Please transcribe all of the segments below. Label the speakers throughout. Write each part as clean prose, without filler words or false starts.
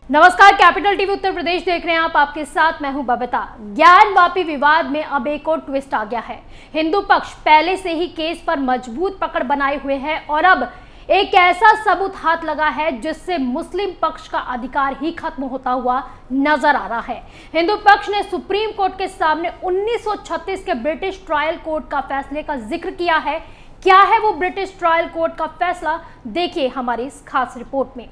Speaker 1: नमस्कार, capital TV Uttar Pradesh देख रहे हैं आप। आपके साथ मैं हूं बबीता। ज्ञानवापी विवाद में अब एक और ट्विस्ट आ गया है। हिंदू पक्ष पहले से ही केस पर मजबूत पकड़ बनाए हुए है और अब एक ऐसा सबूत हाथ लगा है जिससे मुस्लिम पक्ष का अधिकार ही खत्म होता हुआ नजर आ रहा है। हिंदू पक्ष ने सुप्रीम कोर्ट के सामने 1936 के ब्रिटिश ट्रायल कोर्ट का फैसले का जिक्र किया है। क्या है वो ब्रिटिश ट्रायल कोर्ट का फैसला, देखिए हमारी इस खास रिपोर्ट में।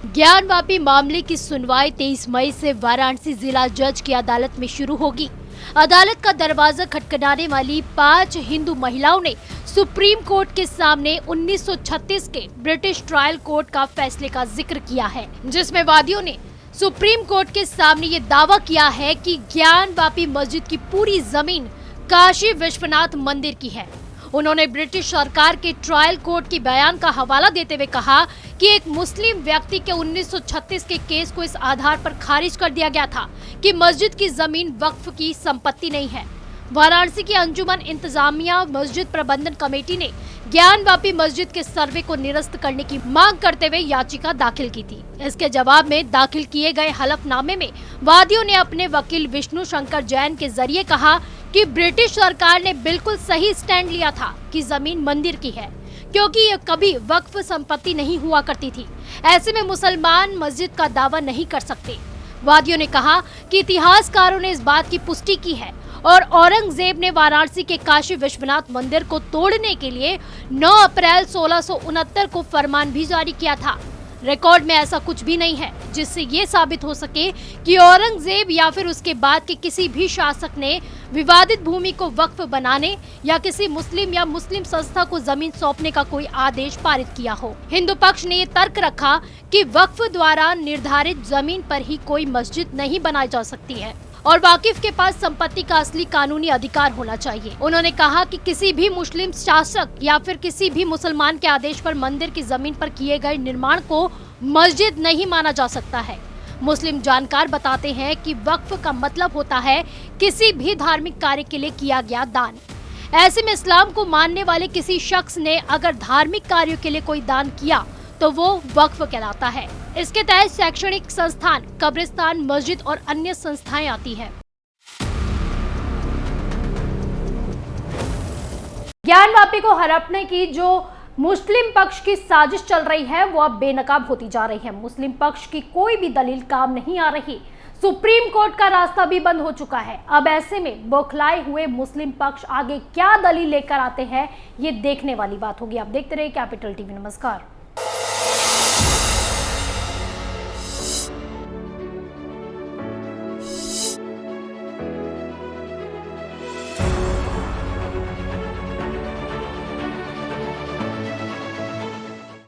Speaker 1: ज्ञानवापी मामले की सुनवाई 23 मई से वाराणसी जिला जज की अदालत में शुरू होगी। अदालत का दरवाजा खटखटाने वाली 5 हिंदू महिलाओं ने सुप्रीम कोर्ट के सामने 1936 के ब्रिटिश ट्रायल कोर्ट का फैसले का जिक्र किया है, जिसमें वादियों ने सुप्रीम कोर्ट के सामने ये दावा किया है कि ज्ञानवापी मस्जिद की पूरी जमीन काशी विश्वनाथ मंदिर की है। उन्होंने ब्रिटिश सरकार के ट्रायल कोर्ट के बयान का हवाला देते हुए कहा कि एक मुस्लिम व्यक्ति के 1936 के केस को इस आधार पर खारिज कर दिया गया था कि मस्जिद की जमीन वक्फ की संपत्ति नहीं है। वाराणसी की अंजुमन इंतजामिया मस्जिद प्रबंधन कमेटी ने ज्ञानवापी मस्जिद के सर्वे को निरस्त करने की मांग करते हुए याचिका दाखिल की थी। इसके जवाब में दाखिल किए गए हलफनामे में वादियों ने अपने वकील विष्णु शंकर जैन के जरिए कहा कि ब्रिटिश सरकार ने बिल्कुल सही स्टैंड लिया था कि जमीन मंदिर की है, क्योंकि ये कभी वक्फ संपत्ति नहीं हुआ करती थी। ऐसे में मुसलमान मस्जिद का दावा नहीं कर सकते। वादियों ने कहा कि इतिहासकारों ने इस बात की पुष्टि की है और औरंगजेब ने वाराणसी के काशी विश्वनाथ मंदिर को तोड़ने के लिए 9 अप्रैल 1669 को फरमान भी जारी किया था। रिकॉर्ड में ऐसा कुछ भी नहीं है जिससे ये साबित हो सके कि औरंगजेब या फिर उसके बाद के किसी भी शासक ने विवादित भूमि को वक्फ बनाने या किसी मुस्लिम या मुस्लिम संस्था को जमीन सौंपने का कोई आदेश पारित किया हो। हिंदू पक्ष ने ये तर्क रखा कि वक्फ द्वारा निर्धारित जमीन पर ही कोई मस्जिद नहीं बनाई जा सकती है और वाकिफ के पास संपत्ति का असली कानूनी अधिकार होना चाहिए। उन्होंने कहा कि किसी भी मुस्लिम शासक या फिर किसी भी मुसलमान के आदेश पर मंदिर की जमीन पर किए गए निर्माण को मस्जिद नहीं माना जा सकता है। मुस्लिम जानकार बताते हैं कि वक्फ का मतलब होता है किसी भी धार्मिक कार्य के लिए किया गया दान। ऐसे में इस्लाम को मानने वाले किसी शख्स ने अगर धार्मिक कार्यों के लिए कोई दान किया तो वो वक्फ कहलाता है। इसके तहत शैक्षणिक संस्थान, कब्रिस्तान, मस्जिद और अन्य संस्थाएं आती हैं। ज्ञानवापी को हड़पने की जो मुस्लिम पक्ष की साजिश चल रही है वो अब बेनकाब होती जा रही है। मुस्लिम पक्ष की कोई भी दलील काम नहीं आ रही। सुप्रीम कोर्ट का रास्ता भी बंद हो चुका है। अब ऐसे में बौखलाए हुए मुस्लिम पक्ष आगे क्या दलील लेकर आते हैं, ये देखने वाली बात होगी। आप देखते रहिए कैपिटल टीवी। नमस्कार।